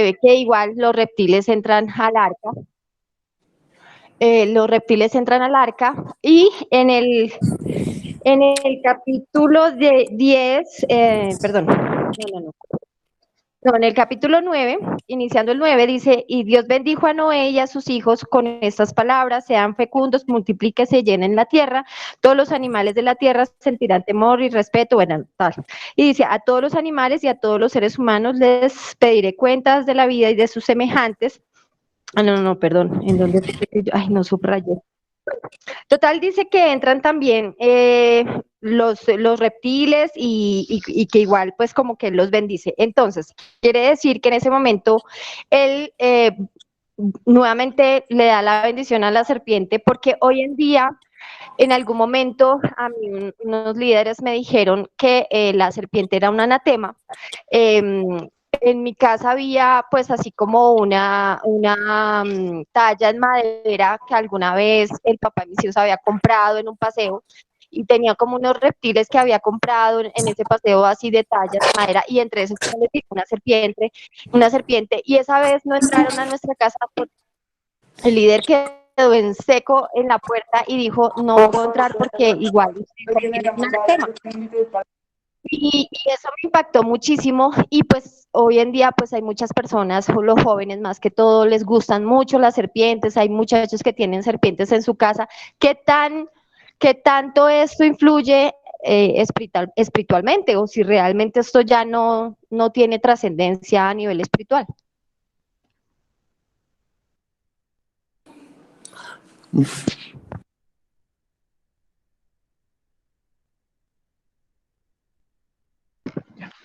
ve que igual los reptiles entran al arca. Los reptiles entran al arca y en el capítulo de 10, perdón, no, en el capítulo 9, iniciando el 9, dice, y Dios bendijo a Noé y a sus hijos con estas palabras, sean fecundos, multiplíquese, llenen la tierra, todos los animales de la tierra sentirán temor y respeto, bueno, tal. Y dice, a todos los animales y a todos los seres humanos les pediré cuentas de la vida y de sus semejantes. Ah, no, perdón, ¿en dónde? Ay, no subrayé. Total dice que entran también los reptiles y que igual pues como que los bendice. Entonces, quiere decir que en ese momento él nuevamente le da la bendición a la serpiente porque hoy en día, en algún momento, a mí unos líderes me dijeron que la serpiente era un anatema. En mi casa había pues así como una talla en madera que alguna vez el papá de mis hijos había comprado en un paseo y tenía como unos reptiles que había comprado en ese paseo así de talla de madera y entre esos una serpiente y esa vez no entraron a nuestra casa porque el líder quedó en seco en la puerta y dijo no puedo entrar porque igual tiene un tema. Y eso me impactó muchísimo y pues hoy en día pues hay muchas personas, los jóvenes más que todo, les gustan mucho las serpientes, hay muchachos que tienen serpientes en su casa. ¿Qué tanto esto influye espiritualmente o si realmente esto ya no tiene trascendencia a nivel espiritual?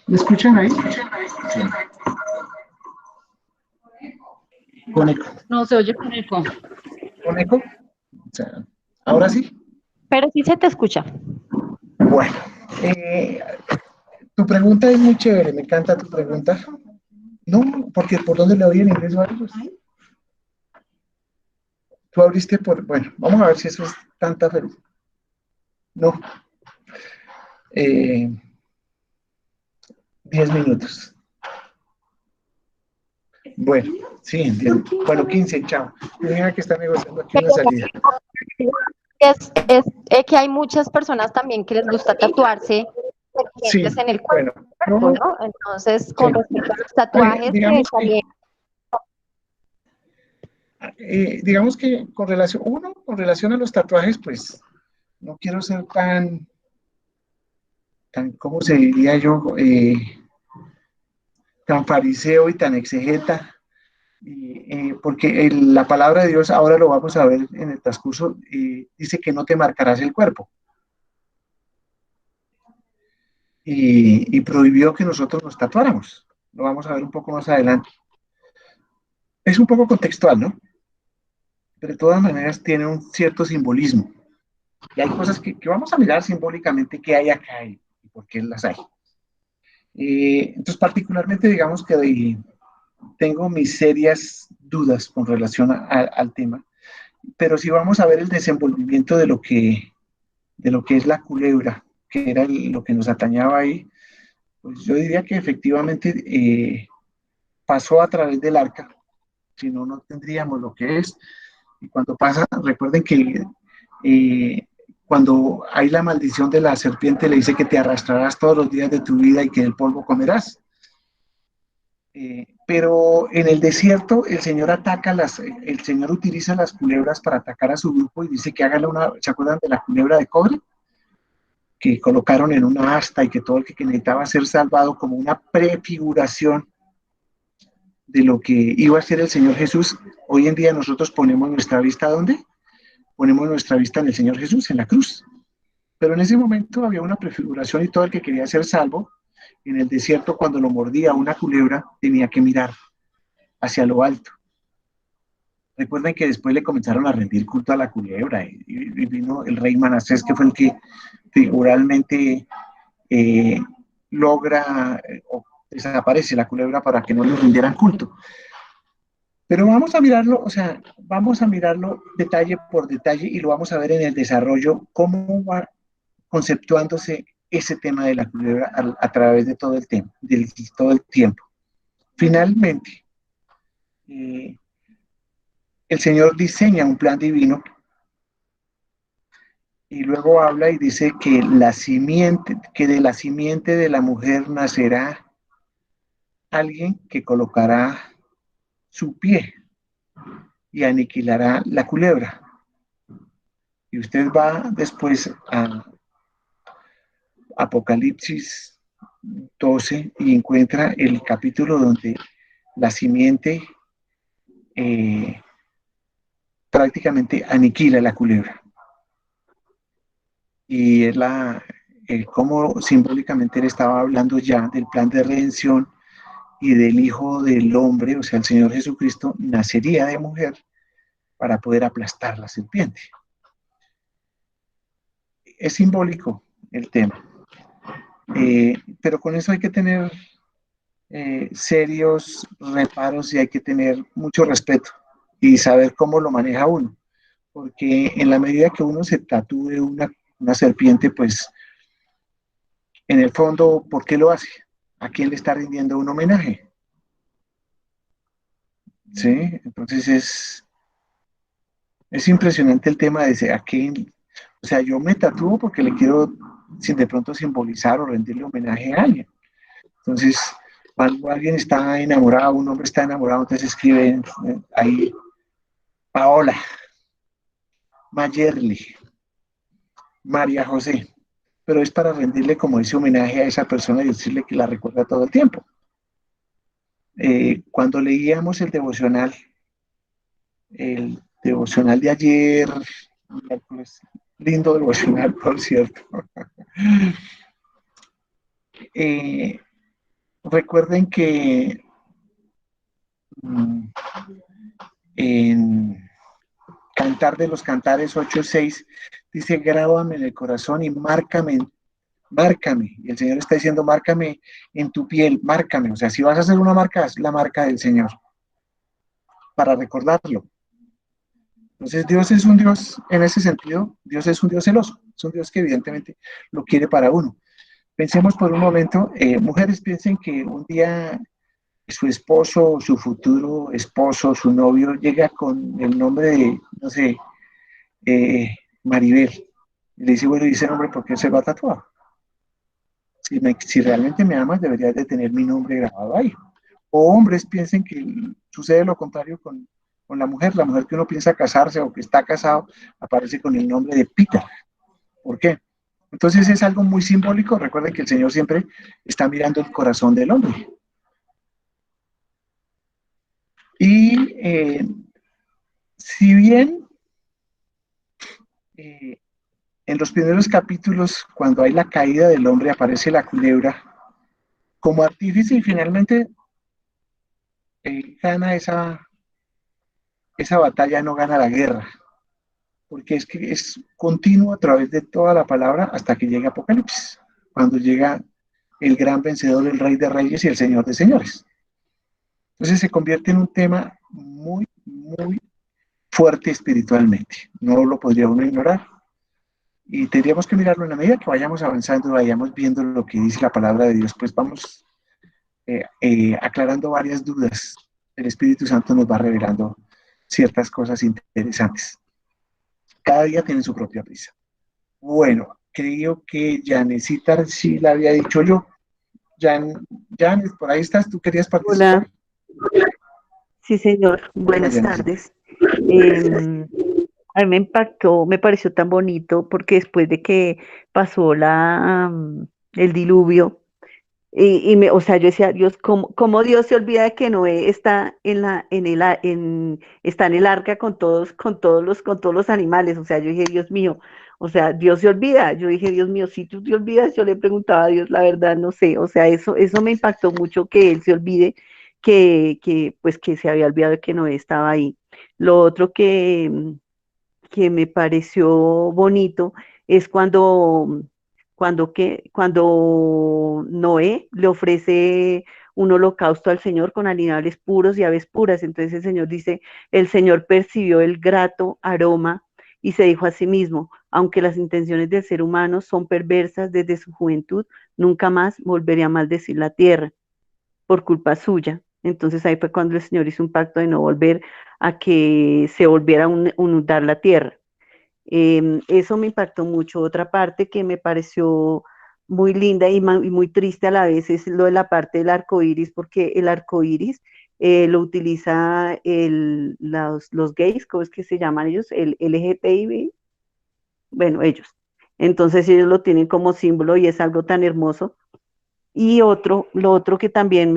¿Me escuchan ahí? Sí. Con eco. No, se oye con eco. ¿Con eco? O sea, ¿ahora sí? Pero sí se te escucha. Bueno, tu pregunta es muy chévere, me encanta tu pregunta. No, porque ¿por dónde le doy el ingreso a ellos? Tú abriste por... Bueno, vamos a ver si eso es tanta felicidad. No. 10 minutos. Bueno, sí, entiendo. Bueno, 15, chao. Mira que está negociando aquí una salida. Es que hay muchas personas también que les gusta tatuarse Sí, serpientes en el bueno, cuerpo, no, ¿no? Entonces, con sí. respecto a los tatuajes, que también Digamos que con relación a los tatuajes, pues no quiero ser tan, ¿cómo se diría yo? Tan fariseo y tan exegeta, porque la palabra de Dios, ahora lo vamos a ver en el transcurso, dice que no te marcarás el cuerpo. Y prohibió que nosotros nos tatuáramos. Lo vamos a ver un poco más adelante. Es un poco contextual, ¿no? Pero de todas maneras tiene un cierto simbolismo. Y hay cosas que vamos a mirar simbólicamente qué hay acá y por qué las hay. Entonces, particularmente, digamos que tengo mis serias dudas con relación al tema, pero si vamos a ver el desenvolvimiento de lo que es la culebra, que era lo que nos atañaba ahí, pues yo diría que efectivamente pasó a través del arca, si no, no tendríamos lo que es. Y cuando pasa, recuerden que cuando hay la maldición de la serpiente, le dice que te arrastrarás todos los días de tu vida y que del polvo comerás. Pero en el desierto el Señor el Señor utiliza las culebras para atacar a su grupo y dice que hagan ¿se acuerdan de la culebra de cobre? Que colocaron en una asta y que todo el que necesitaba ser salvado como una prefiguración de lo que iba a ser el Señor Jesús. Hoy en día nosotros ponemos nuestra vista ¿dónde? Ponemos nuestra vista en el Señor Jesús, en la cruz. Pero en ese momento había una prefiguración y todo el que quería ser salvo, en el desierto cuando lo mordía una culebra, tenía que mirar hacia lo alto. Recuerden que después le comenzaron a rendir culto a la culebra y vino el rey Manasés, que fue el que figuralmente logra o desaparece la culebra para que no le rindieran culto. Pero vamos a mirarlo, o sea, vamos a mirarlo detalle por detalle y lo vamos a ver en el desarrollo, cómo va conceptuándose ese tema de la culebra a través de todo el tema, todo el tiempo. Finalmente, eh, el Señor diseña un plan divino y luego habla y dice que que de la simiente de la mujer nacerá alguien que colocará su pie y aniquilará la culebra. Y usted va después a Apocalipsis 12 y encuentra el capítulo donde la simiente eh, prácticamente aniquila la culebra. Y es cómo simbólicamente él estaba hablando ya del plan de redención y del Hijo del Hombre, o sea, el Señor Jesucristo, nacería de mujer para poder aplastar la serpiente. Es simbólico el tema, pero con eso hay que tener serios reparos y hay que tener mucho respeto y saber cómo lo maneja uno, porque en la medida que uno se tatúe una serpiente, pues en el fondo, ¿por qué lo hace? ¿A quién le está rindiendo un homenaje? ¿Sí? Entonces es impresionante el tema de a quién, o sea, yo me tatúo porque le quiero sin de pronto simbolizar o rendirle homenaje a alguien. Entonces, cuando alguien está enamorado, un hombre está enamorado, entonces escribe ahí Paola, Mayerly, María José, pero es para rendirle como ese homenaje a esa persona y decirle que la recuerda todo el tiempo. Cuando leíamos el devocional de ayer, lindo devocional, por cierto. eh, Recuerden que en Cantar de los Cantares 8:6 dice, grábame en el corazón y márcame, márcame. Y el Señor está diciendo, márcame en tu piel, márcame. O sea, si vas a hacer una marca, es la marca del Señor, para recordarlo. Entonces Dios es un Dios, en ese sentido, Dios es un Dios celoso, es un Dios que evidentemente lo quiere para uno. Pensemos por un momento, mujeres piensen que un día su esposo, su futuro esposo, su novio, llega con el nombre de, no sé, Maribel. Y le dice, bueno, ¿y ese nombre por qué se va a tatuar? Si realmente me amas, deberías de tener mi nombre grabado ahí. O hombres piensen que sucede lo contrario con la mujer que uno piensa casarse o que está casado, aparece con el nombre de Peter. ¿Por qué? Entonces es algo muy simbólico. Recuerden que el Señor siempre está mirando el corazón del hombre. Y si bien eh, en los primeros capítulos, cuando hay la caída del hombre, aparece la culebra como artífice y finalmente gana esa batalla, no gana la guerra, porque es que es continuo a través de toda la palabra hasta que llega Apocalipsis, cuando llega el gran vencedor, el Rey de Reyes y el Señor de Señores. Entonces se convierte en un tema muy, muy fuerte espiritualmente. No lo podría uno ignorar. Y tendríamos que mirarlo en la medida que vayamos avanzando, vayamos viendo lo que dice la palabra de Dios, pues vamos aclarando varias dudas. El Espíritu Santo nos va revelando ciertas cosas interesantes. Cada día tiene su propia prisa. Bueno, creo que Janecita sí la había dicho yo. Jan, por ahí estás, tú querías participar. Hola, sí señor, Hola, buenas Janecita. tardes. Em, a mí me impactó, me pareció tan bonito porque después de que pasó el diluvio, o sea, yo decía, Dios, ¿cómo Dios se olvida de que Noé está está en el arca con todos los animales? O sea, yo dije, Dios mío, o sea, Dios se olvida. Yo dije, Dios mío, si tú te olvidas, yo le preguntaba a Dios, la verdad, no sé. O sea, eso me impactó mucho que él se olvide pues que se había olvidado de que Noé estaba ahí. Lo otro que me pareció bonito es cuando Noé le ofrece un holocausto al Señor con animales puros y aves puras. Entonces el Señor dice, el Señor percibió el grato aroma y se dijo a sí mismo, aunque las intenciones del ser humano son perversas desde su juventud, nunca más volvería a maldecir la tierra por culpa suya. Entonces ahí fue cuando el Señor hizo un pacto de no volver a que se volviera a inundar la tierra. Eso me impactó mucho. Otra parte que me pareció muy linda y muy triste a la vez es lo de la parte del arco iris, porque el arco iris lo utiliza los gays, ¿cómo es que se llaman ellos? El LGTBI, bueno, ellos. Entonces ellos lo tienen como símbolo y es algo tan hermoso. Y lo otro que también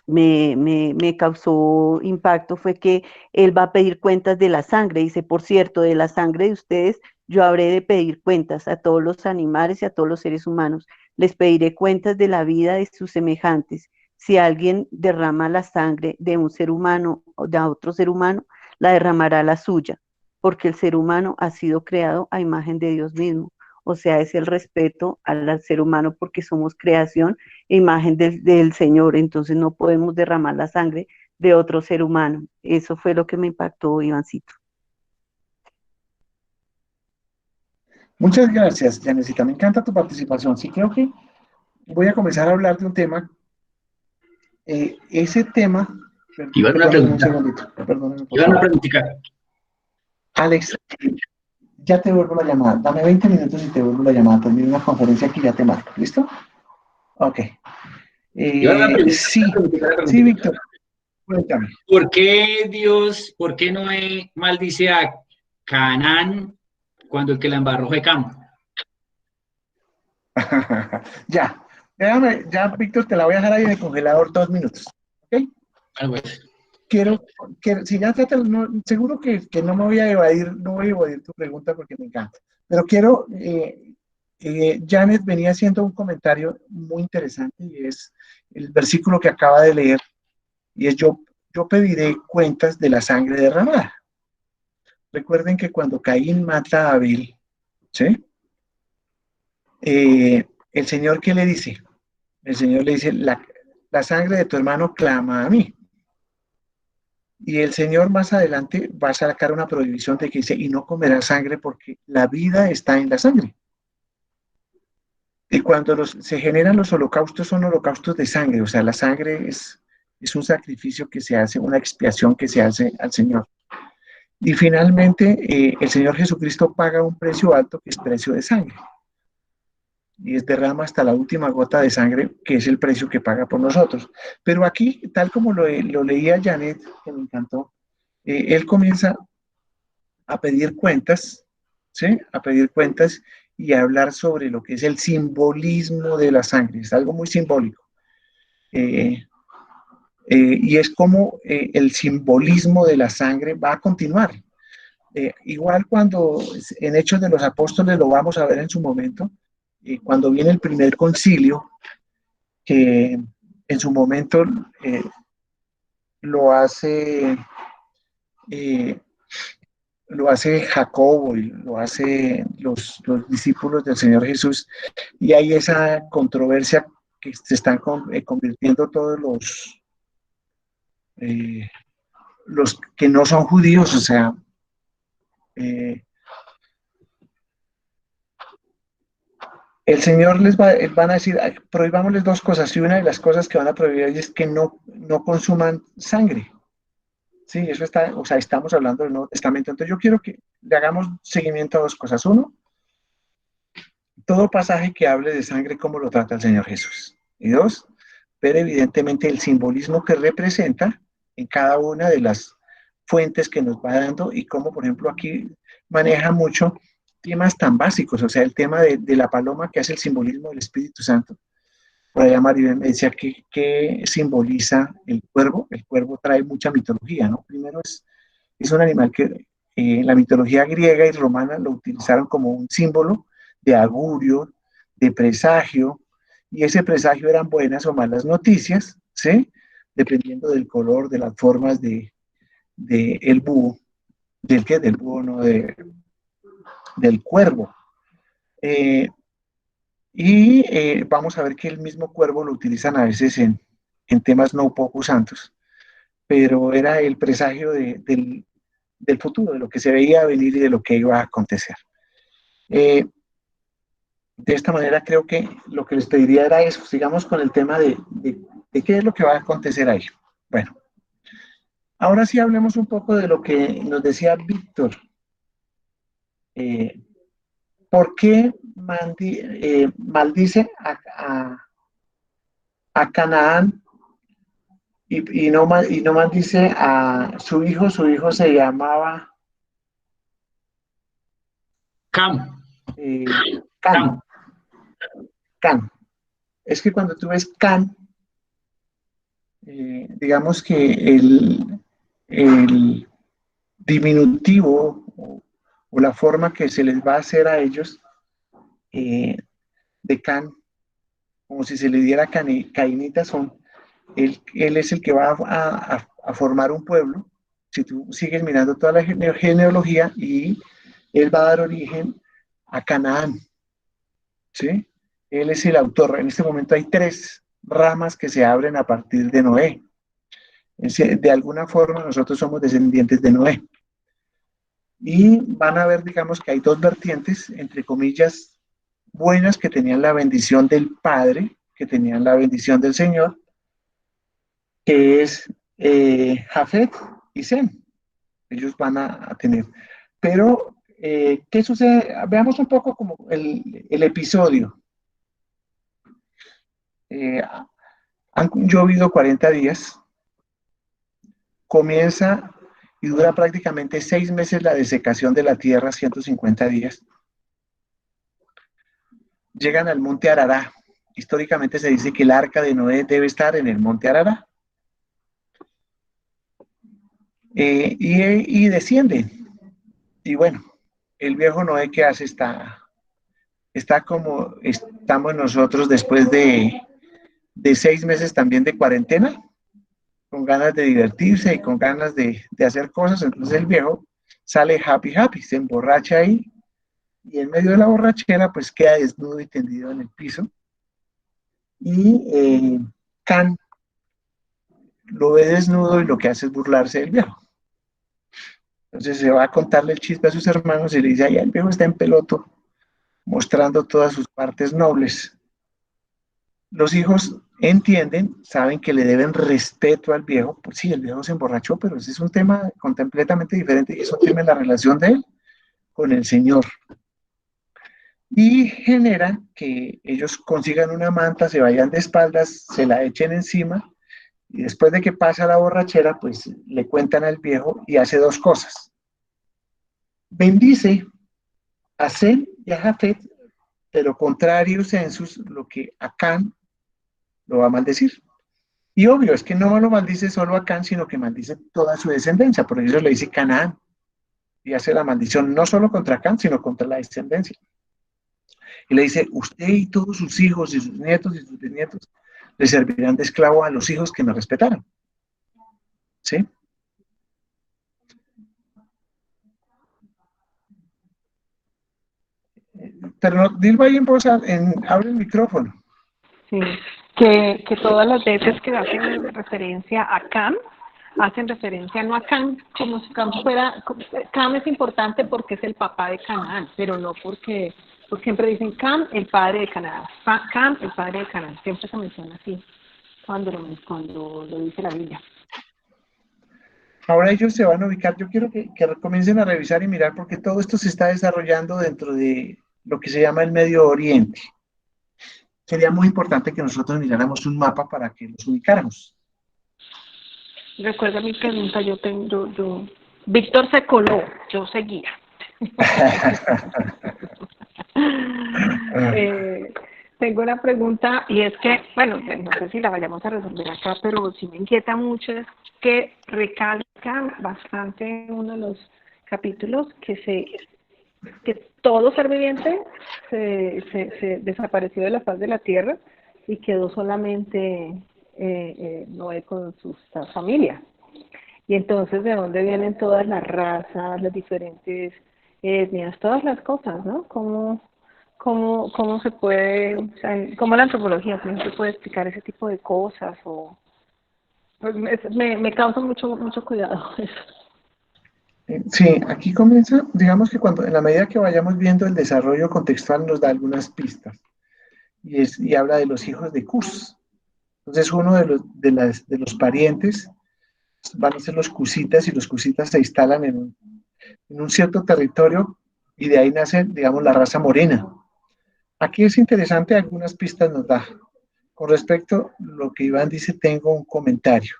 me causó impacto fue que él va a pedir cuentas de la sangre. Dice, por cierto, de la sangre de ustedes yo habré de pedir cuentas a todos los animales y a todos los seres humanos. Les pediré cuentas de la vida de sus semejantes. Si alguien derrama la sangre de un ser humano o de otro ser humano, la derramará la suya, porque el ser humano ha sido creado a imagen de Dios mismo. O sea, es el respeto al ser humano porque somos creación imagen del Señor, entonces no podemos derramar la sangre de otro ser humano. Eso fue lo que me impactó, Ivancito. Muchas gracias, Janecita. Me encanta tu participación. Sí, creo que voy a comenzar a hablar de un tema. Ese tema, Iván, una perdóname un pregunta. segundito. Perdóname, por Iván, una favor. preguntita. Alex, ya te vuelvo la llamada. Dame 20 minutos y te vuelvo la llamada. Termino una conferencia aquí y ya te marco. ¿Listo? Ok. Iván, una pregunta. Sí, Una preguntita. sí, Víctor. Cuéntame. ¿Por qué Noé maldice a Canaán cuando el que la embarró fue Cam? Ya. Déjame, ya, Víctor, te la voy a dejar ahí en el congelador 2 minutos. ¿Ok? Algo así. Quiero si ya seguro que no me voy a evadir, no voy a evadir tu pregunta porque me encanta. Pero quiero, Janet venía haciendo un comentario muy interesante y es el versículo que acaba de leer y es yo pediré cuentas de la sangre derramada. Recuerden que cuando Caín mata a Abel, ¿sí? El Señor, ¿qué le dice? El Señor le dice, la sangre de tu hermano clama a mí. Y el Señor más adelante va a sacar una prohibición de que dice, y no comerás sangre porque la vida está en la sangre. Y cuando se generan los holocaustos, son holocaustos de sangre, o sea, la sangre es un sacrificio que se hace, una expiación que se hace al Señor. Y finalmente, el Señor Jesucristo paga un precio alto, que es precio de sangre. Y es derrama hasta la última gota de sangre, que es el precio que paga por nosotros. Pero aquí, tal como lo leía Janet, que me encantó, él comienza a pedir cuentas, ¿sí? A pedir cuentas y a hablar sobre lo que es el simbolismo de la sangre. Es algo muy simbólico. Y es como el simbolismo de la sangre va a continuar. Igual cuando en Hechos de los Apóstoles lo vamos a ver en su momento, cuando viene el primer concilio, que en su momento lo hace Jacobo y lo hace los discípulos del Señor Jesús, y hay esa controversia que se están convirtiendo todos los que no son judíos, o sea, el Señor van a decir, prohibámosles dos cosas, y una de las cosas que van a prohibir es que no consuman sangre. Sí, eso está, o sea, estamos hablando del Nuevo Testamento. Entonces yo quiero que le hagamos seguimiento a dos cosas. Uno, todo pasaje que hable de sangre, cómo lo trata el Señor Jesús. Y dos, ver evidentemente el simbolismo que representa en cada una de las fuentes que nos va dando y cómo, por ejemplo, aquí maneja mucho temas tan básicos, o sea, el tema de la paloma que hace el simbolismo del Espíritu Santo. Por allá Maribel me decía que simboliza el cuervo. El cuervo trae mucha mitología, ¿no? Primero es un animal que en la mitología griega y romana lo utilizaron como un símbolo de augurio, de presagio, y ese presagio eran buenas o malas noticias, ¿sí? Dependiendo del color, de las formas de el búho, del búho, no, del cuervo. Vamos a ver que el mismo cuervo lo utilizan a veces en temas no poco santos, pero era el presagio del futuro, de lo que se veía venir y de lo que iba a acontecer. De esta manera creo que lo que les pediría era eso, sigamos con el tema de ¿Qué es lo que va a acontecer ahí? Bueno, ahora sí hablemos un poco de lo que nos decía Víctor. ¿Por qué maldice a Canaán y no maldice a su hijo? Su hijo se llamaba Cam. Can. Can. Es que cuando tú ves Can, digamos que el diminutivo o la forma que se les va a hacer a ellos de Can, como si se le diera cainita, él es el que va a formar un pueblo. Si tú sigues mirando toda la genealogía, y él va a dar origen a Canaán, ¿sí? Él es el autor. En este momento hay 3 ramas que se abren a partir de Noé. De alguna forma nosotros somos descendientes de Noé. Y van a ver, digamos, que hay 2 vertientes, entre comillas, buenas, que tenían la bendición del Padre, que tenían la bendición del Señor, que es Jafet y Sem. Ellos van a tener. Pero, ¿qué sucede? Veamos un poco como el episodio. Han llovido 40 días. Comienza y dura prácticamente 6 meses la desecación de la tierra, 150 días. Llegan al monte Arará. Históricamente se dice que el arca de Noé debe estar en el monte Arará. Y descienden. Y bueno, el viejo Noé, ¿qué hace? Está como estamos nosotros después de 6 meses también de cuarentena, con ganas de divertirse y con ganas de hacer cosas. Entonces el viejo sale happy, se emborracha ahí, y en medio de la borrachera pues queda desnudo y tendido en el piso. Y Can lo ve desnudo y lo que hace es burlarse del viejo. Entonces se va a contarle el chisme a sus hermanos y le dice: ay, el viejo está en peloto, mostrando todas sus partes nobles. Los hijos entienden, saben que le deben respeto al viejo. Pues sí, el viejo se emborrachó, pero ese es un tema completamente diferente, y es un tema de la relación de él con el Señor. Y genera que ellos consigan una manta, se vayan de espaldas, se la echen encima, y después de que pasa la borrachera, pues le cuentan al viejo y hace 2 cosas. Bendice a Sem y a Jafet, pero contrario census, lo que a Can lo va a maldecir. Y obvio, es que no lo maldice solo a Can, sino que maldice toda su descendencia. Por eso le dice Canaán. Y hace la maldición no solo contra Can, sino contra la descendencia. Y le dice: usted y todos sus hijos y sus nietos y sus bisnietos le servirán de esclavo a los hijos que me respetaron. ¿Sí? Pero no, dilo ahí en voz, abre el micrófono. Sí, que todas las veces que hacen referencia a Cam, hacen referencia no a Cam como si Cam fuera, Cam es importante porque es el papá de Canaán, pero no porque siempre dicen Cam, el padre de Canaán, Cam, el padre de Canaán, siempre se menciona así cuando lo dice la Biblia. Ahora ellos se van a ubicar. Yo quiero que comiencen a revisar y mirar, porque todo esto se está desarrollando dentro de lo que se llama el Medio Oriente. Sería muy importante que nosotros miráramos un mapa para que los ubicáramos. Recuerda mi pregunta, Víctor se coló, yo seguía. Tengo una pregunta, y es que, bueno, no sé si la vayamos a resolver acá, pero sí me inquieta mucho, es que recalca bastante en uno de los capítulos que todo ser viviente se desapareció de la faz de la tierra y quedó solamente Noé con su familia. Y entonces, ¿de dónde vienen todas las razas, las diferentes etnias, todas las cosas, ¿no? ¿Cómo se puede, o sea, cómo la antropología también se puede explicar ese tipo de cosas? O pues me causa mucho cuidado eso. Sí, aquí comienza, digamos que cuando, en la medida que vayamos viendo el desarrollo contextual, nos da algunas pistas. Y habla de los hijos de Cus. Entonces uno de los parientes van a ser los cusitas, y los cusitas se instalan en un cierto territorio, y de ahí nace, digamos, la raza morena. Aquí es interesante, algunas pistas nos da. Con respecto a lo que Iván dice, tengo un comentario.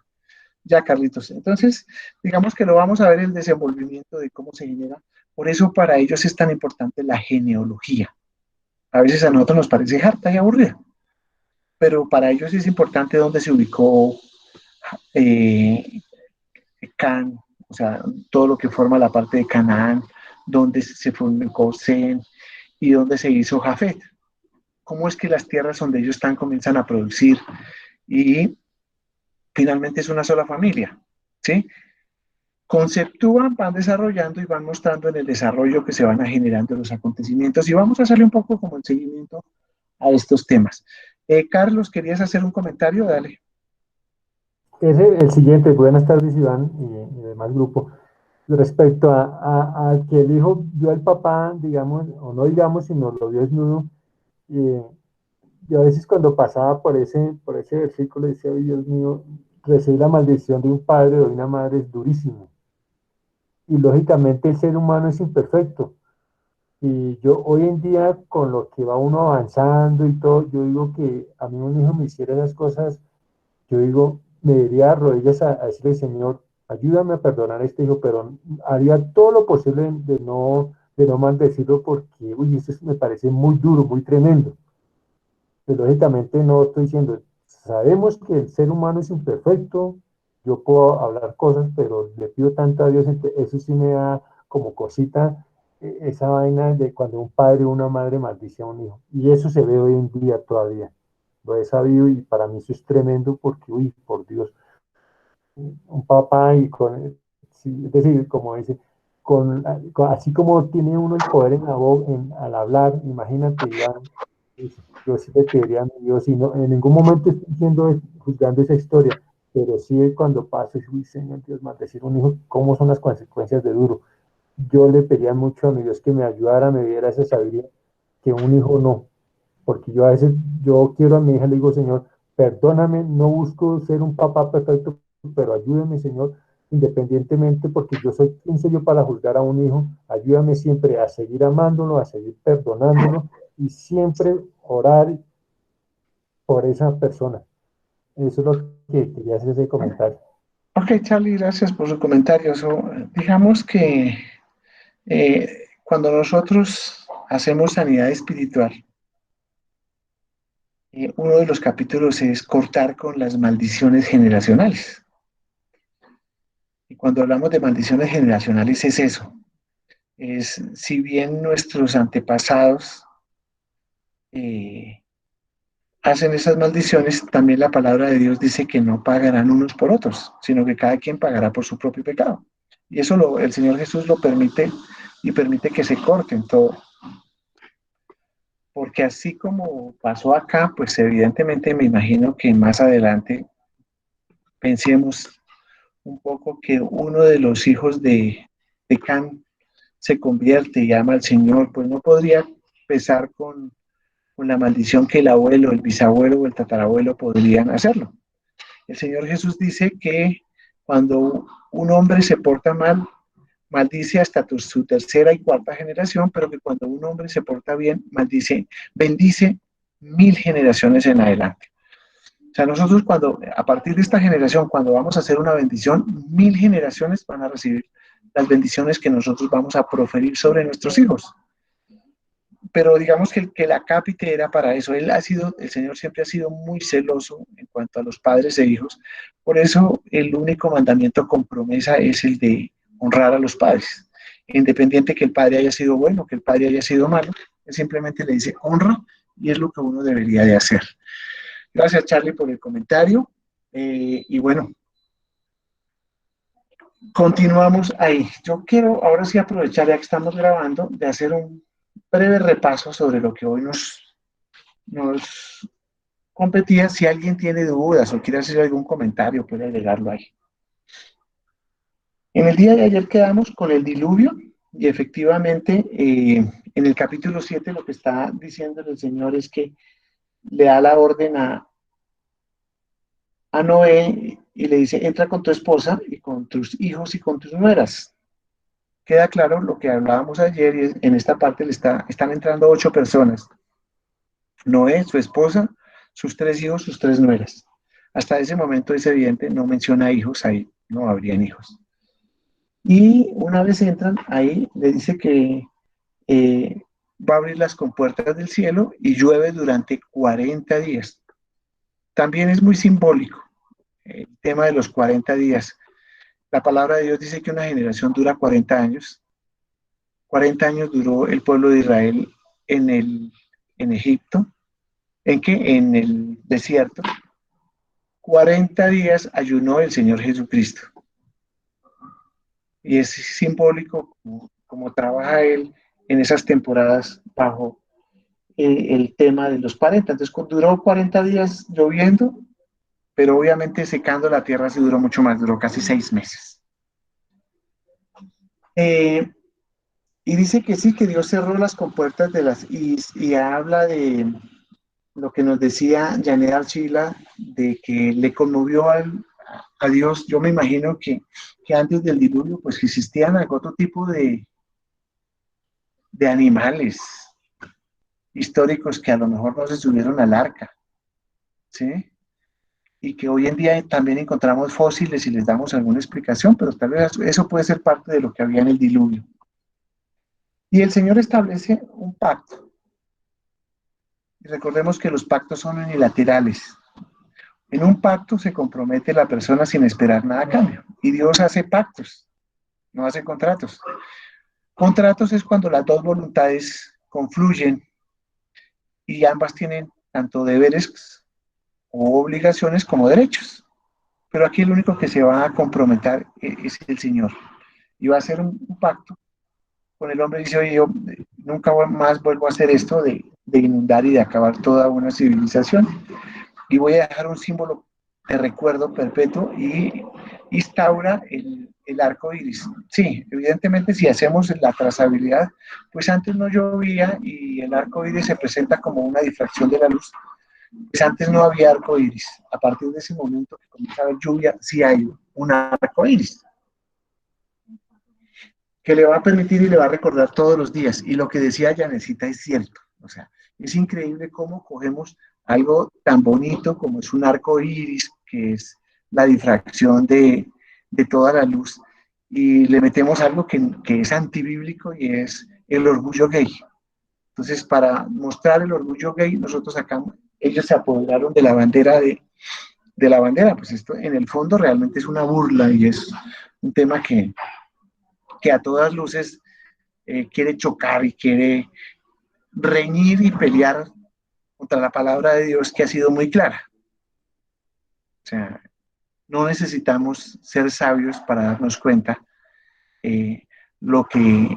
Ya, Carlitos. Entonces, digamos que lo vamos a ver el desenvolvimiento de cómo se genera. Por eso para ellos es tan importante la genealogía. A veces a nosotros nos parece harta y aburrida, pero para ellos es importante dónde se ubicó eh, Can, o sea, todo lo que forma la parte de Canaán, dónde se formó Sem y dónde se hizo Jafet. Cómo es que las tierras donde ellos están comienzan a producir, y finalmente es una sola familia, ¿sí? Conceptúan, van desarrollando y van mostrando en el desarrollo que se van a generando los acontecimientos, y vamos a hacerle un poco como el seguimiento a estos temas. Carlos, ¿querías hacer un comentario? Dale. Es el siguiente. Buenas tardes, Iván, y demás grupo. Respecto a que el hijo vio al papá, digamos, o no digamos, sino lo vio desnudo, y yo a veces cuando pasaba por ese versículo decía: "Ay, Dios mío, recibir la maldición de un padre o de una madre es durísimo". Y lógicamente el ser humano es imperfecto. Y yo hoy en día, con lo que va uno avanzando y todo, yo digo que a mí un hijo me hiciera esas cosas, yo digo, me diría de rodillas a decirle: Señor, ayúdame a perdonar a este hijo, pero haría todo lo posible de no maldecirlo, porque, uy, eso me parece muy duro, muy tremendo. Pues lógicamente no estoy diciendo, sabemos que el ser humano es imperfecto, yo puedo hablar cosas, pero le pido tanto a Dios, eso sí me da como cosita, esa vaina de cuando un padre o una madre maldice a un hijo. Y eso se ve hoy en día todavía. Lo he sabido y para mí eso es tremendo porque, uy, por Dios, un papá y con, sí, es decir, como dice, así como tiene uno el poder en la voz, al hablar, imagínate, Iván, yo sí le pediría a mi Dios, y no, en ningún momento estoy diciendo, juzgando esa historia, pero sí cuando pase, uy, Señor Dios, maldecir un hijo, ¿cómo son las consecuencias de duro? Yo le pedía mucho a mi Dios que me ayudara, me diera esa sabiduría, que un hijo no, porque yo a veces, yo quiero a mi hija, le digo: Señor, perdóname, no busco ser un papá perfecto, pero ayúdame, Señor, independientemente, porque yo soy, ¿quién soy yo para juzgar a un hijo? Ayúdame siempre a seguir amándolo, a seguir perdonándolo, y siempre orar por esa persona. Eso es lo que quería hacer ese comentario. Ok, Charlie, gracias por su comentario. Digamos que cuando nosotros hacemos sanidad espiritual, uno de los capítulos es cortar con las maldiciones generacionales. Y cuando hablamos de maldiciones generacionales es eso. Es, si bien nuestros antepasados hacen esas maldiciones, también la palabra de Dios dice que no pagarán unos por otros, sino que cada quien pagará por su propio pecado. Y eso el Señor Jesús lo permite, y permite que se corten todo. Porque así como pasó acá, pues evidentemente me imagino que más adelante pensemos un poco que uno de los hijos de Can se convierte y ama al Señor, pues no podría pesar con la maldición que el abuelo, el bisabuelo o el tatarabuelo podrían hacerlo. El Señor Jesús dice que cuando un hombre se porta mal, maldice hasta su tercera y cuarta generación, pero que cuando un hombre se porta bien, bendice 1000 generaciones en adelante. O sea, nosotros a partir de esta generación, cuando vamos a hacer una bendición, 1000 generaciones van a recibir las bendiciones que nosotros vamos a proferir sobre nuestros hijos. Pero digamos que la cápite era para eso. El Señor siempre ha sido muy celoso en cuanto a los padres e hijos. Por eso el único mandamiento con promesa es el de honrar a los padres. Independiente que el padre haya sido bueno, que el padre haya sido malo, él simplemente le dice honra, y es lo que uno debería de hacer. Gracias, Charlie, por el comentario. Y bueno, continuamos ahí. Yo quiero ahora sí aprovechar, ya que estamos grabando, de hacer un breve repaso sobre lo que hoy nos competía. Si alguien tiene dudas o quiere hacer algún comentario, puede agregarlo ahí. En el día de ayer quedamos con el diluvio, y efectivamente en el capítulo 7 lo que está diciendo el Señor es que le da la orden a Noé y le dice, entra con tu esposa y con tus hijos y con tus nueras. Queda claro lo que hablábamos ayer y en esta parte están entrando 8 personas. Noé, su esposa, sus 3 hijos, sus 3 nueras. Hasta ese momento es evidente, no menciona hijos, ahí no habrían hijos. Y una vez entran, ahí le dice que va a abrir las compuertas del cielo y llueve durante 40 días. También es muy simbólico el tema de los 40 días. La palabra de Dios dice que una generación dura 40 años. 40 años duró el pueblo de Israel en Egipto. ¿En qué? En el desierto. 40 días ayunó el Señor Jesucristo. Y es simbólico como trabaja Él en esas temporadas bajo el tema de los 40. Entonces duró 40 días lloviendo, pero obviamente secando la tierra sí duró mucho más, duró casi 6 meses. Y dice que sí, que Dios cerró las compuertas de las y habla de lo que nos decía Janet Archila, de que le conmovió a Dios. Yo me imagino que antes del diluvio pues existían otro tipo de animales históricos que a lo mejor no se subieron al arca, ¿sí? Y que hoy en día también encontramos fósiles y les damos alguna explicación, pero tal vez eso puede ser parte de lo que había en el diluvio. Y el Señor establece un pacto. Y recordemos que los pactos son unilaterales. En un pacto se compromete la persona sin esperar nada a cambio. Y Dios hace pactos, no hace contratos. Contratos es cuando las dos voluntades confluyen y ambas tienen tanto deberes o obligaciones como derechos. Pero aquí el único que se va a comprometer es el Señor. Y va a hacer un pacto con el hombre. Dice, oye, yo nunca más vuelvo a hacer esto de inundar y de acabar toda una civilización. Y voy a dejar un símbolo de recuerdo perpetuo y instaura el arco iris. Sí, evidentemente si hacemos la trazabilidad, pues antes no llovía y el arco iris se presenta como una difracción de la luz. Pues antes no había arco iris. A partir de ese momento que comienza a haber lluvia, sí hay un arco iris que le va a permitir y le va a recordar todos los días. Y lo que decía Yanecita es cierto. O sea, es increíble cómo cogemos algo tan bonito como es un arco iris, que es la difracción de toda la luz, y le metemos algo que es antibíblico y es el orgullo gay. Entonces, para mostrar el orgullo gay, nosotros acá, ellos se apoderaron de la bandera de la bandera. Pues esto en el fondo realmente es una burla y es un tema que a todas luces quiere chocar y quiere reñir y pelear contra la palabra de Dios, que ha sido muy clara. O sea, no necesitamos ser sabios para darnos cuenta lo que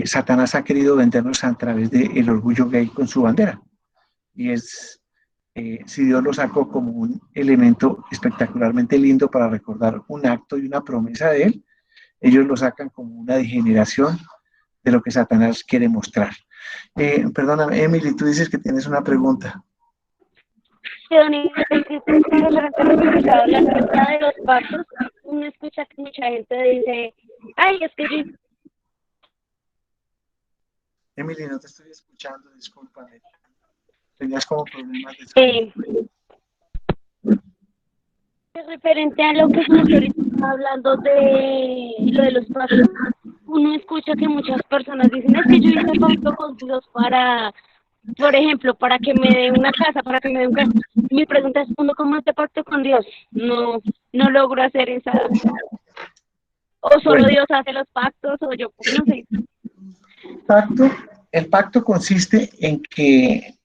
Satanás ha querido vendernos a través del orgullo gay con su bandera. Y es, si Dios lo sacó como un elemento espectacularmente lindo para recordar un acto y una promesa de Él, ellos lo sacan como una degeneración de lo que Satanás quiere mostrar. Perdóname, Emily, tú dices que tienes una pregunta. Sí, don Iván, es que referente a lo que escuchaba la acerca de los pactos, uno escucha que mucha gente dice, ay, es que yo... Emily, no te estoy escuchando, discúlpame. Tenías como problemas de sonido. Referente a lo que se está hablando de lo de los pactos, uno escucha que muchas personas dicen, es que yo hice pacto con Dios para, por ejemplo, para que me dé una casa, para que me dé un carro. Mi pregunta es, ¿uno cómo hace pacto con Dios? No logro hacer esa... O solo Dios hace los pactos, o yo, no sé. El pacto consiste en que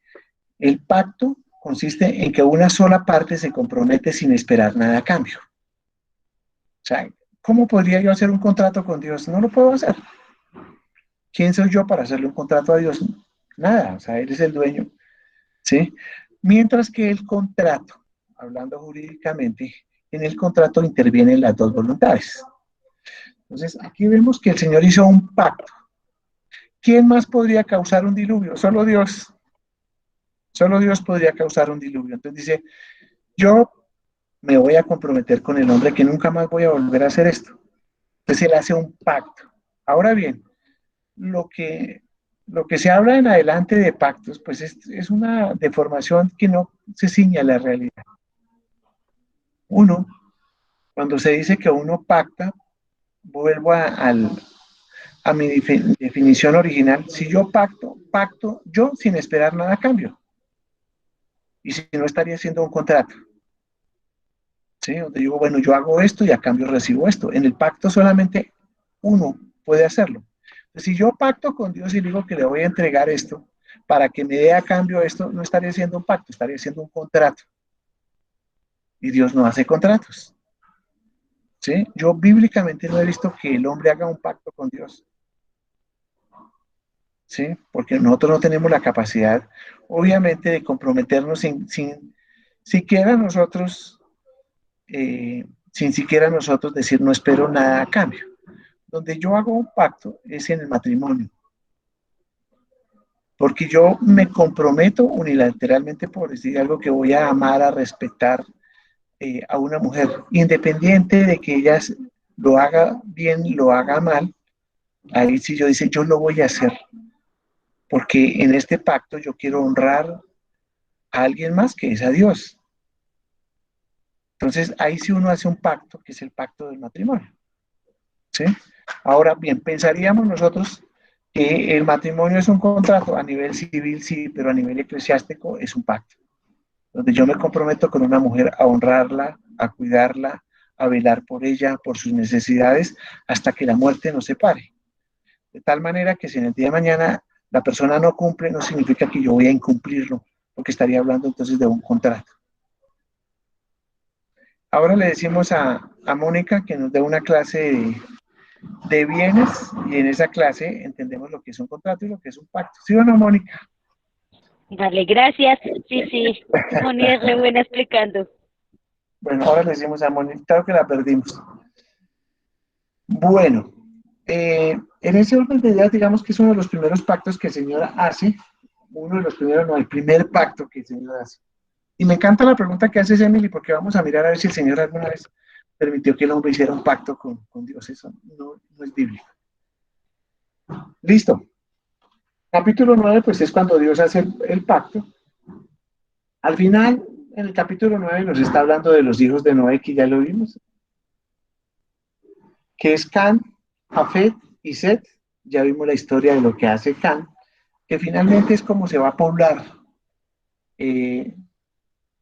una sola parte se compromete sin esperar nada a cambio. O sea, ¿cómo podría yo hacer un contrato con Dios? No lo puedo hacer. ¿Quién soy yo para hacerle un contrato a Dios? Nada, o sea, Él es el dueño, ¿sí? Mientras que el contrato, hablando jurídicamente, en el contrato intervienen las dos voluntades. Entonces, aquí vemos que el Señor hizo un pacto. ¿Quién más podría causar un diluvio? Solo Dios. Solo Dios podría causar un diluvio. Entonces dice, yo me voy a comprometer con el hombre que nunca más voy a volver a hacer esto. Entonces él hace un pacto. Ahora bien, lo que se habla en adelante de pactos, pues es una deformación que no se ciña a la realidad. Uno, cuando se dice que uno pacta, vuelvo a mi definición original, si yo pacto yo sin esperar nada a cambio. Y si no, estaría haciendo un contrato. ¿Sí? Donde digo, bueno, yo hago esto y a cambio recibo esto. En el pacto solamente uno puede hacerlo. Entonces, si yo pacto con Dios y digo que le voy a entregar esto para que me dé a cambio esto, no estaría haciendo un pacto, estaría haciendo un contrato. Y Dios no hace contratos. ¿Sí? Yo bíblicamente no he visto que el hombre haga un pacto con Dios. ¿Sí? Porque nosotros no tenemos la capacidad, obviamente, de comprometernos sin siquiera nosotros, sin siquiera nosotros decir no espero nada a cambio. Donde yo hago un pacto es en el matrimonio. Porque yo me comprometo unilateralmente por decir algo que voy a amar, a respetar a una mujer, independiente de que ella lo haga bien, lo haga mal. Ahí sí yo dice, yo lo voy a hacer. Porque en este pacto yo quiero honrar a alguien más que es a Dios. Entonces ahí sí uno hace un pacto, que es el pacto del matrimonio. ¿Sí? Ahora bien, pensaríamos nosotros que el matrimonio es un contrato a nivel civil, sí, pero a nivel eclesiástico es un pacto, donde yo me comprometo con una mujer a honrarla, a cuidarla, a velar por ella, por sus necesidades, hasta que la muerte nos separe. De tal manera que si en el día de mañana la persona no cumple, no significa que yo voy a incumplirlo, porque estaría hablando entonces de un contrato. Ahora le decimos a Mónica que nos dé una clase de bienes, y en esa clase entendemos lo que es un contrato y lo que es un pacto. ¿Sí o no, Mónica? Vale, gracias. Sí, Moni es re buena explicando. Bueno, ahora le decimos a Mónica, claro que la perdimos. Bueno, en ese orden de ideas, digamos que es uno de los primeros pactos que el Señor hace, uno de los primeros, no, el primer pacto que el Señor hace. Y me encanta la pregunta que haces, Emily, porque vamos a mirar a ver si el Señor alguna vez permitió que el hombre hiciera un pacto con Dios. Eso no es bíblico. Listo. Capítulo 9, pues es cuando Dios hace el pacto. Al final, en el capítulo 9 nos está hablando de los hijos de Noé, que ya lo vimos, que es Can, Jafet y Set. Ya vimos la historia de lo que hace Can, que finalmente es como se va a poblar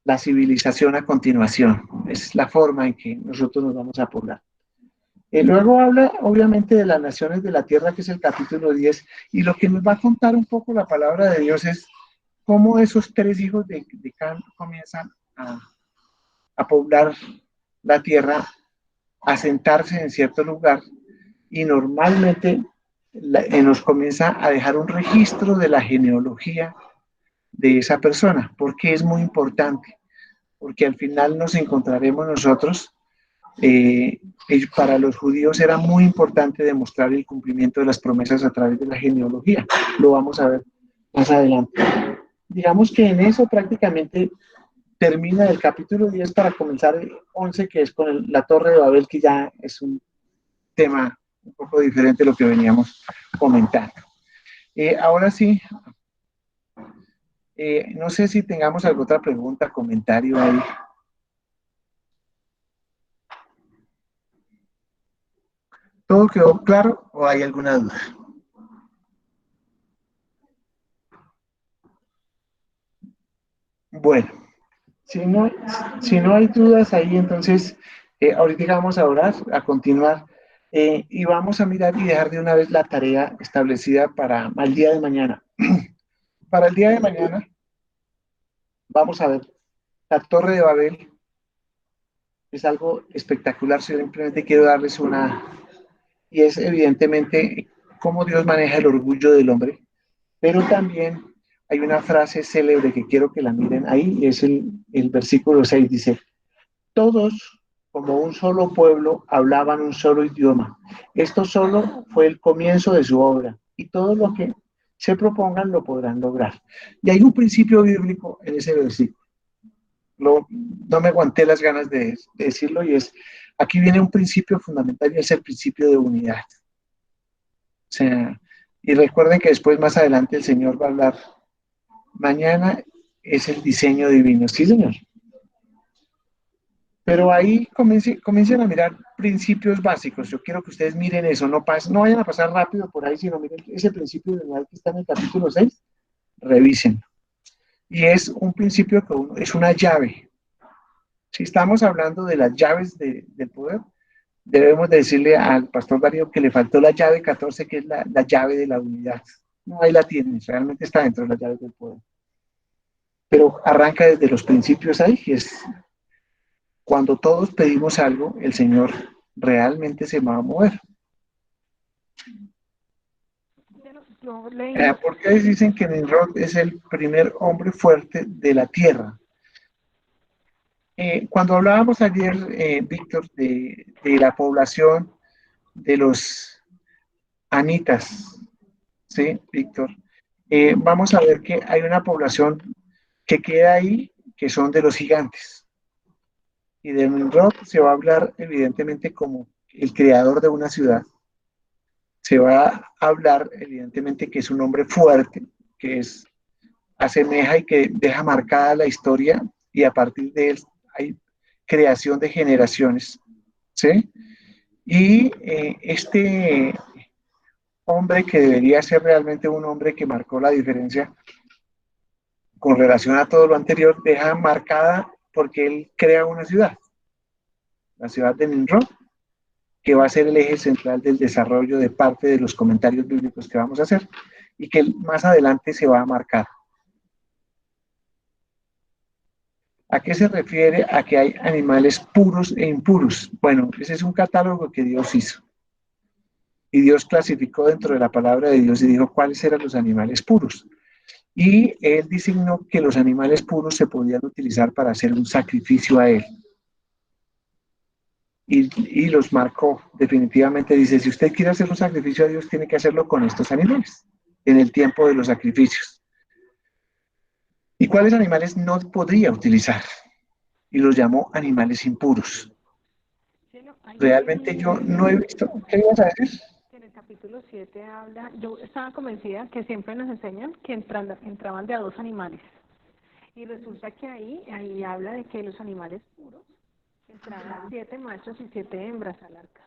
la civilización a continuación. Es la forma en que nosotros nos vamos a poblar. Luego habla, obviamente, de las naciones de la tierra, que es el capítulo 10, y lo que nos va a contar un poco la palabra de Dios es cómo esos tres hijos de Can comienzan a poblar la tierra, a sentarse en cierto lugar, y normalmente nos comienza a dejar un registro de la genealogía de esa persona, porque es muy importante, porque al final nos encontraremos nosotros. Para los judíos era muy importante demostrar el cumplimiento de las promesas a través de la genealogía. Lo vamos a ver más adelante. Digamos que en eso prácticamente termina el capítulo 10 para comenzar el 11, que es con la Torre de Babel, que ya es un tema un poco diferente de lo que veníamos comentando. Ahora sí, no sé si tengamos alguna otra pregunta, comentario ahí. ¿Todo quedó claro o hay alguna duda? Bueno, si no hay dudas ahí, entonces ahorita vamos a orar, a continuar, y vamos a mirar y dejar de una vez la tarea establecida para el día de mañana. Para el día de mañana vamos a ver la Torre de Babel. Es algo espectacular, simplemente quiero darles y es evidentemente cómo Dios maneja el orgullo del hombre, pero también hay una frase célebre que quiero que la miren ahí, y es el versículo 6, dice, todos como un solo pueblo hablaban un solo idioma. Esto solo fue el comienzo de su obra, y todo lo que se propongan lo podrán lograr. Y hay un principio bíblico en ese versículo. no me aguanté las ganas de decirlo, y es, aquí viene un principio fundamental y es el principio de unidad. O sea, y recuerden que después, más adelante, el Señor va a hablar, mañana es el diseño divino, sí, Señor. Pero ahí comiencen a mirar principios básicos. Yo quiero que ustedes miren eso, no vayan a pasar rápido por ahí, sino miren ese principio de unidad que está en el capítulo 6, revisen. Y es un principio que es una llave. Si estamos hablando de las llaves del poder, debemos decirle al pastor Darío que le faltó la llave 14, que es la llave de la unidad. No, ahí la tienes, realmente está dentro de las llaves del poder. Pero arranca desde los principios ahí, que es cuando todos pedimos algo, el Señor realmente se va a mover. ¿Por qué dicen que Nimrod es el primer hombre fuerte de la tierra? Cuando hablábamos ayer, Víctor, de la población de los anitas, ¿sí, Víctor? Vamos a ver que hay una población que queda ahí, que son de los gigantes. Y de Nimrod se va a hablar evidentemente como el creador de una ciudad. Se va a hablar evidentemente que es un hombre fuerte, que asemeja y que deja marcada la historia, y a partir de él hay creación de generaciones, ¿sí? Y este hombre, que debería ser realmente un hombre que marcó la diferencia con relación a todo lo anterior, deja marcada porque él crea una ciudad, la ciudad de Nimrod, que va a ser el eje central del desarrollo de parte de los comentarios bíblicos que vamos a hacer, y que más adelante se va a marcar. ¿A qué se refiere? A que hay animales puros e impuros. Bueno, ese es un catálogo que Dios hizo. Y Dios clasificó dentro de la palabra de Dios y dijo cuáles eran los animales puros. Y Él designó que los animales puros se podían utilizar para hacer un sacrificio a Él. Y los marcó. Definitivamente dice, si usted quiere hacer un sacrificio a Dios, tiene que hacerlo con estos animales, en el tiempo de los sacrificios. ¿Y cuáles animales no podría utilizar? Y los llamó animales impuros. Realmente yo no he visto. ¿Qué ibas a decir? En el capítulo 7 habla, yo estaba convencida que siempre nos enseñan que entraban de a 2 animales. Y resulta que ahí habla de que los animales puros entraban 7 machos y 7 hembras al arca.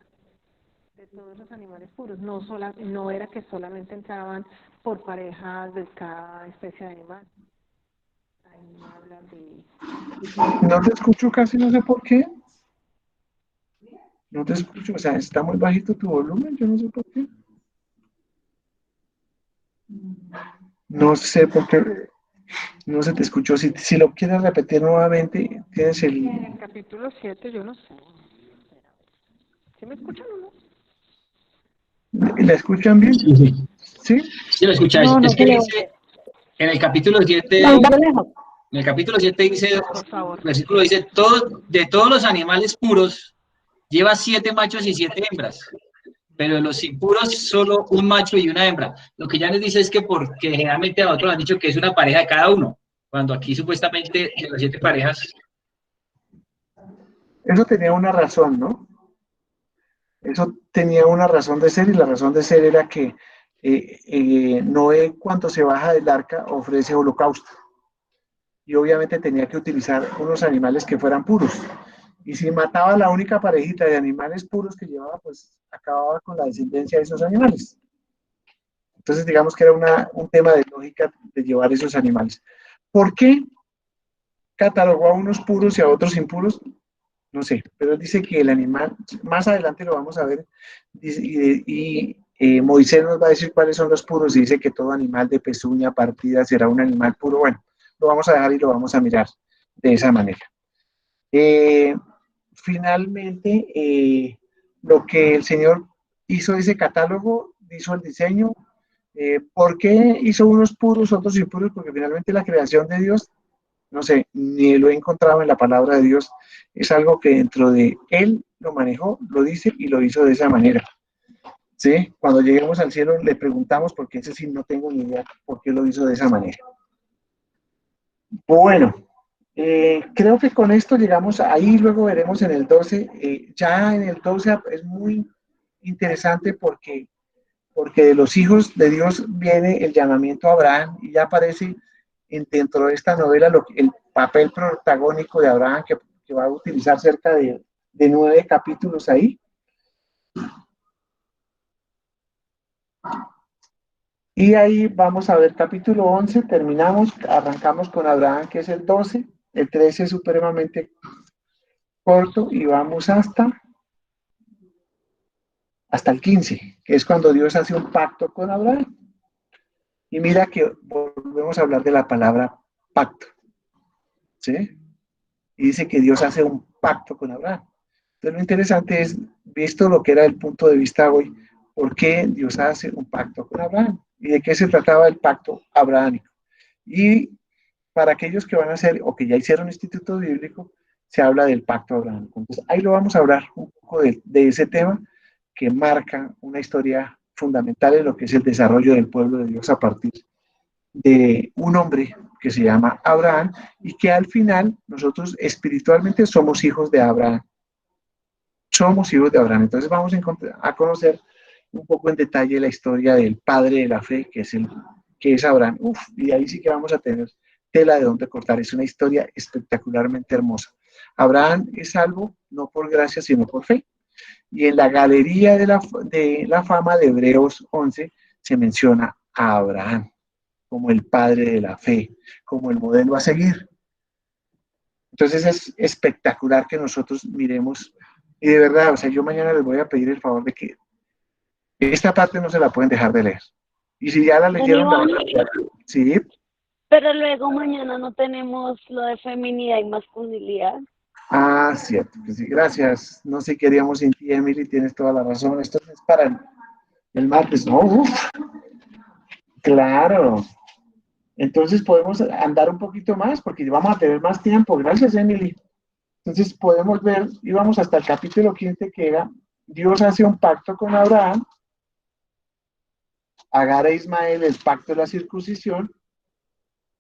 De todos los animales puros. No era que solamente entraban por parejas de cada especie de animal. Ahí habla de... No te escucho casi, no sé por qué. No te escucho, o sea, está muy bajito tu volumen, yo no sé por qué. No sé por qué, no se te escuchó. Si lo quieres repetir nuevamente, tienes En el capítulo 7, yo no sé. ¿Sí me escuchan o no? ¿La escuchan bien? Sí. ¿Sí? Sí, lo escucháis. No, no Es que creo. dice, en el capítulo 7, en el capítulo 7 dice, Por favor. el versículo dice, de todos los animales puros, lleva 7 machos y 7 hembras. Pero de los impuros, solo un macho y una hembra. Lo que ya nos dice es que porque generalmente a otros han dicho que es una pareja de cada uno, cuando aquí supuestamente de las 7 parejas. Eso tenía una razón, ¿no? Eso tenía una razón de ser, y la razón de ser era que Noé, cuando se baja del arca, ofrece holocausto. Y obviamente tenía que utilizar unos animales que fueran puros. Y si mataba la única parejita de animales puros que llevaba, pues acababa con la descendencia de esos animales. Entonces, digamos que era un tema de lógica de llevar esos animales. ¿Por qué catalogó a unos puros y a otros impuros? No sé, pero él dice que el animal, más adelante lo vamos a ver, Moisés nos va a decir cuáles son los puros, y dice que todo animal de pezuña partida será un animal puro. Bueno, lo vamos a dejar y lo vamos a mirar de esa manera. Finalmente, lo que el Señor hizo ese catálogo, hizo el diseño. ¿Por qué hizo unos puros, otros impuros? Porque finalmente la creación de Dios, no sé, ni lo he encontrado en la palabra de Dios, es algo que dentro de Él lo manejó, lo dice y lo hizo de esa manera. ¿Sí? Cuando lleguemos al cielo le preguntamos, porque ese sí no tengo ni idea por qué lo hizo de esa manera. Bueno, Creo que con esto llegamos ahí, luego veremos en el 12. Ya en el 12 es muy interesante porque de los hijos de Dios viene el llamamiento a Abraham y ya aparece dentro de esta novela el papel protagónico de Abraham que va a utilizar cerca de 9 capítulos ahí. Y ahí vamos a ver capítulo 11, terminamos, arrancamos con Abraham, que es el 12, el 13 es supremamente corto y vamos hasta el 15, que es cuando Dios hace un pacto con Abraham. Y mira que volvemos a hablar de la palabra pacto, ¿sí? Y dice que Dios hace un pacto con Abraham. Entonces lo interesante es, visto lo que era el punto de vista hoy, ¿por qué Dios hace un pacto con Abraham? ¿Y de qué se trataba el pacto abrahámico? Y para aquellos que van a hacer o que ya hicieron instituto bíblico, se habla del pacto abrahámico. Entonces ahí lo vamos a hablar un poco de ese tema que marca una historia fundamental en lo que es el desarrollo del pueblo de Dios a partir de un hombre que se llama Abraham y que al final nosotros espiritualmente somos hijos de Abraham. Somos hijos de Abraham. Entonces vamos a conocer un poco en detalle la historia del padre de la fe, que es Abraham. Y ahí sí que vamos a tener tela de donde cortar. Es una historia espectacularmente hermosa. Abraham es salvo no por gracia, sino por fe. Y en la galería de la fama de Hebreos 11 se menciona a Abraham como el padre de la fe, como el modelo a seguir. Entonces es espectacular que nosotros miremos, y de verdad, o sea, yo mañana les voy a pedir el favor de que esta parte no se la pueden dejar de leer. Y si ya la leyeron, la van a leer. Sí. Pero luego mañana no tenemos lo de feminidad y masculinidad. Ah, cierto, pues sí, gracias. No sé qué haríamos sin ti, Emily, tienes toda la razón. Esto es para el martes, ¿no? Claro. Entonces podemos andar un poquito más porque vamos a tener más tiempo. Gracias, Emily. Entonces podemos ver, íbamos hasta el capítulo 15 que era, Dios hace un pacto con Abraham, Agar e Ismael, el pacto de la circuncisión.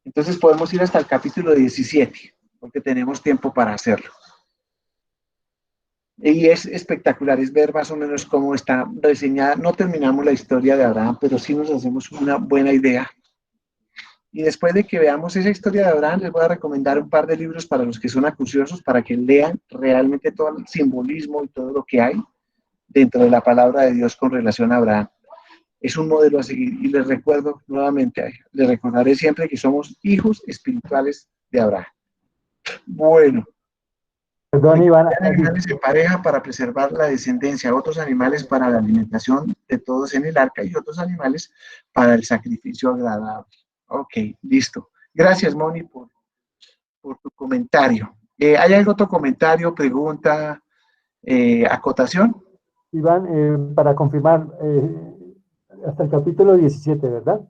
Entonces podemos ir hasta el capítulo 17, porque tenemos tiempo para hacerlo. Y es espectacular, es ver más o menos cómo está reseñada. No terminamos la historia de Abraham, pero sí nos hacemos una buena idea. Y después de que veamos esa historia de Abraham, les voy a recomendar un par de libros para los que son acuciosos, para que lean realmente todo el simbolismo y todo lo que hay dentro de la palabra de Dios con relación a Abraham. Es un modelo a seguir y les recuerdo nuevamente, les recordaré siempre que somos hijos espirituales de Abraham. Bueno. Perdón, Iván. Animales en pareja para preservar la descendencia, otros animales para la alimentación de todos en el arca y otros animales para el sacrificio agradable. Ok, listo. Gracias, Moni, por tu comentario. ¿Hay algún otro comentario, pregunta, acotación? Iván, para confirmar, hasta el capítulo 17, ¿verdad?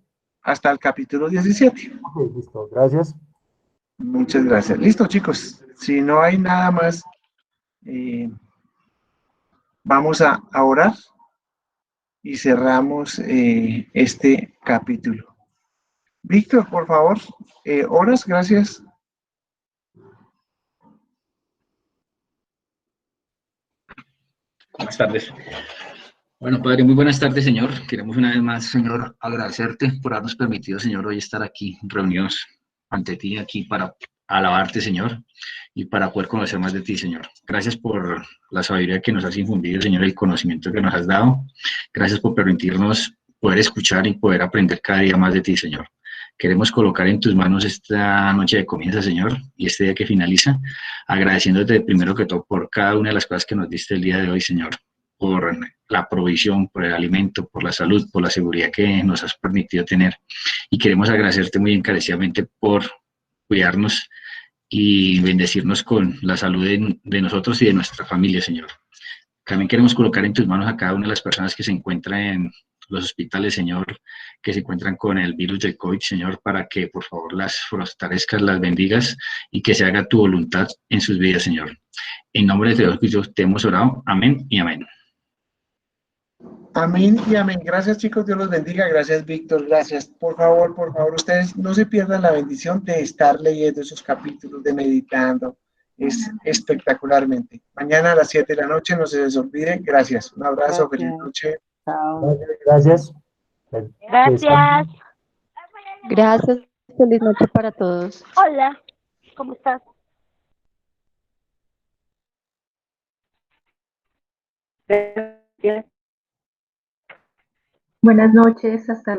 Hasta el capítulo 17. Ok, listo, gracias. Muchas gracias. Listo, chicos. Si no hay nada más, vamos a orar y cerramos este capítulo. Víctor, por favor, oras, gracias. Buenas tardes. Bueno, Padre, muy buenas tardes, Señor. Queremos una vez más, Señor, agradecerte por habernos permitido, Señor, hoy estar aquí reunidos ante ti, aquí para alabarte, Señor, y para poder conocer más de ti, Señor. Gracias por la sabiduría que nos has infundido, Señor, el conocimiento que nos has dado. Gracias por permitirnos poder escuchar y poder aprender cada día más de ti, Señor. Queremos colocar en tus manos esta noche de comienza, Señor, y este día que finaliza, agradeciéndote primero que todo por cada una de las cosas que nos diste el día de hoy, Señor, por la provisión, por el alimento, por la salud, por la seguridad que nos has permitido tener. Y queremos agradecerte muy encarecidamente por cuidarnos y bendecirnos con la salud de nosotros y de nuestra familia, Señor. También queremos colocar en tus manos a cada una de las personas que se encuentran en los hospitales, Señor, que se encuentran con el virus del COVID, Señor, para que por favor las fortalezcas, las bendigas y que se haga tu voluntad en sus vidas, Señor. En nombre de Dios te hemos orado. Amén y amén. Amén y amén. Gracias, chicos. Dios los bendiga. Gracias, Víctor. Gracias. Por favor, ustedes no se pierdan la bendición de estar leyendo esos capítulos, de meditando. Es espectacularmente. Mañana a las 7 de la noche, no se les olvide. Gracias. Un abrazo. Feliz Gracias. noche. Chao. Gracias. Gracias. Gracias, feliz noche para todos. Hola, ¿cómo estás? Gracias. Buenas noches, hasta luego.